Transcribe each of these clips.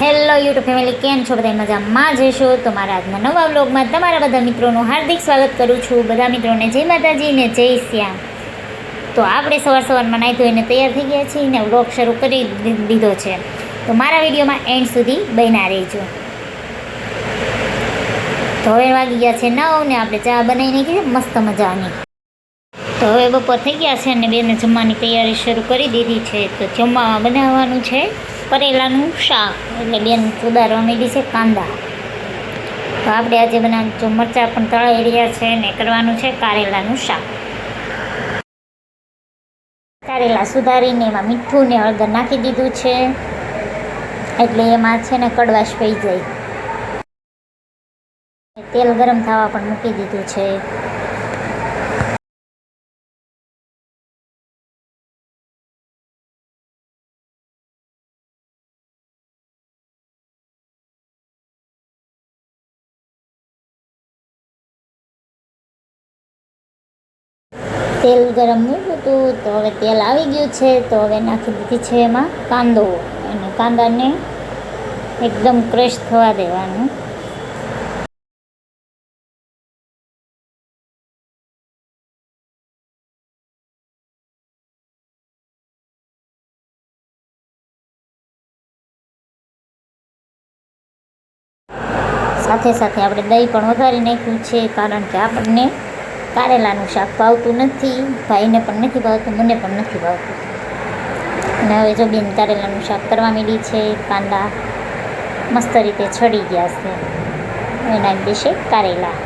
Hello YouTube family, કેમ છો બધા? મજામાં જશો તો મારા આજના નવા વ્લોગમાં તમારા બધા મિત્રોનું હાર્દિક સ્વાગત કરું છું. બધા મિત્રોને જય માતાજી ને જય શ્યામ. તો આપણે સવારમાં નાહી ધોઈને તૈયાર થઈ ગયા છીએ ને વ્લોગ શરૂ કરી દીધો છે. તો મારા વિડીયોમાં એન્ડ સુધી બન્યા રહેજો. તો હવે વાગી ગયા છે 9 ને આપણે ચા બનાવી નાખી છે મસ્ત મજાની. તો હવે બપોર થઈ ગયા છે અને બેને જમવાની તૈયારી શરૂ કરી દીધી છે. તો જમવા બનાવવાનું છે કરેલાનું શાક, એટલે બેન સુધારવા માંડી છે કાંદા. તો આપણે આજે બનાવવાનું મરચાં પણ તળાઈ રહ્યા છે ને કરવાનું છે કારેલાનું શાક. કારેલા સુધારીને એમાં મીઠું ને હળદર નાખી દીધું છે, એટલે એમાં છે ને કડવાશ પઈ જાય. તેલ ગરમ થવા પણ મૂકી દીધું છે. તેલ ગરમ મૂક્યું હતું તો હવે તેલ આવી ગયું છે. તો હવે નાખી દીધી છે એમાં કાંદો, અને કાંદાને એકદમ ક્રશ થવા દેવાનું. સાથે સાથે આપણે દહીં પણ વઘારી નાખ્યું છે, કારણ કે આપણને કારેલાનું શાક ભાવતું નથી, ભાઈને પણ નથી ભાવતું, મને પણ નથી ભાવતું. અને હવે જો બેન કારેલાનું શાક કરવા માંડી છે. કાંદા મસ્ત રીતે છડી ગયા છે. હવે નાખી દેશે કારેલા.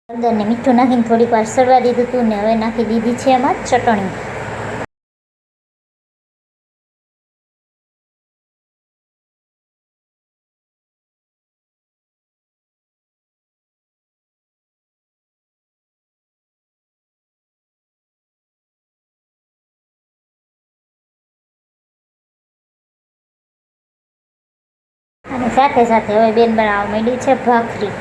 હળદર ને મીઠું નાખીને થોડીક વાર સળવા દીધું હતું ને હવે નાખી દીધી છે એમાં ચટણી. અને સાથે સાથે હવે બેન બનાવવા માંડી છે ભાખરી.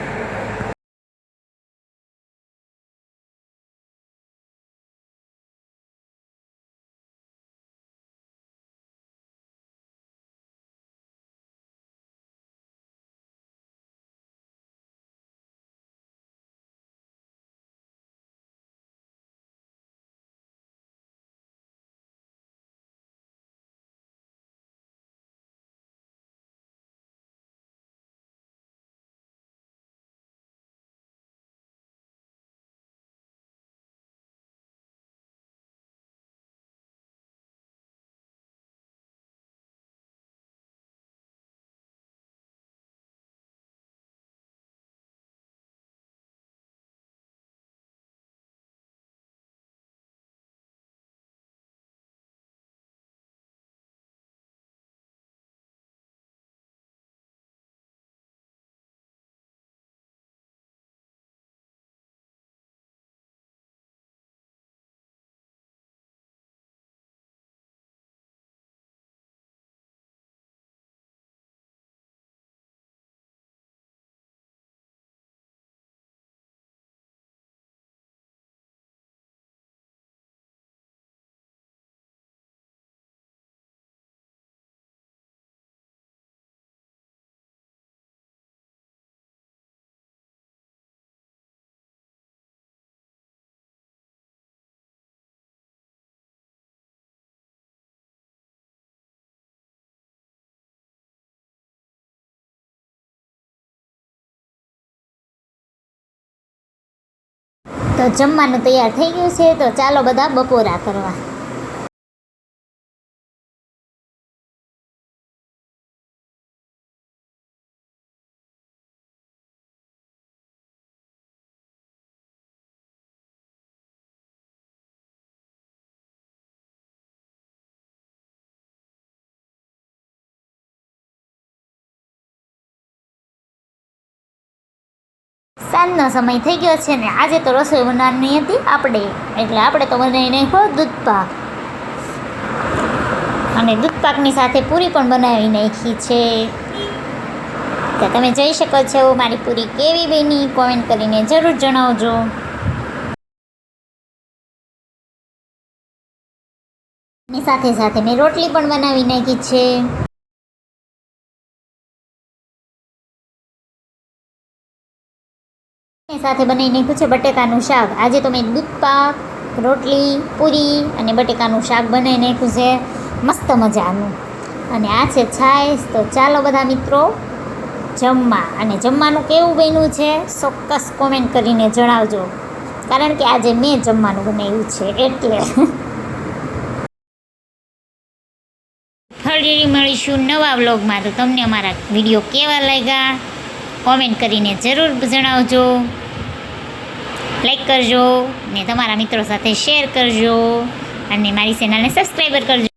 તો જમવાનું તૈયાર થઈ ગયું છે. તો ચાલો બધા બપોરા કરવા. સાંજનો સમય થઈ ગયો છે ને આજે તો રસોઈ બનાવવાની હતી આપણે, એટલે આપણે તો બનાવી નાખ્યો દૂધ પાક, અને દૂધ પાકની સાથે પૂરી પણ બનાવી નાખી છે. તો તમે જોઈ શકો છો મારી પૂરી કેવી બની, કોમેન્ટ કરીને જરૂર જણાવજો. ની સાથે સાથે મેં રોટલી પણ બનાવી નાખી છે. સાથે બનાવી નાખ્યું છે બટેકાનું શાક. આજે તો મેં દૂધ પાક, રોટલી, પૂરી અને બટેકાનું શાક બનાવી નાખ્યું છે મસ્ત મજાનું. અને આ છે છાશ. તો ચાલો બધા મિત્રો જમવા. અને જમવાનું કેવું બન્યું છે ચોક્કસ કોમેન્ટ કરીને જણાવજો, કારણ કે આજે મેં જમવાનું બનાવ્યું છે એટલે. ફરી મળીશું નવા વ્લોગમાં. તો તમને અમારા વિડીયો કેવા લાગ્યા કોમેન્ટ કરીને જરૂર જણાવજો. લાઈક કરજો ને તમારા મિત્રો સાથે શેર કરજો અને મારી ચેનલને સબસ્ક્રાઈબર કરજો.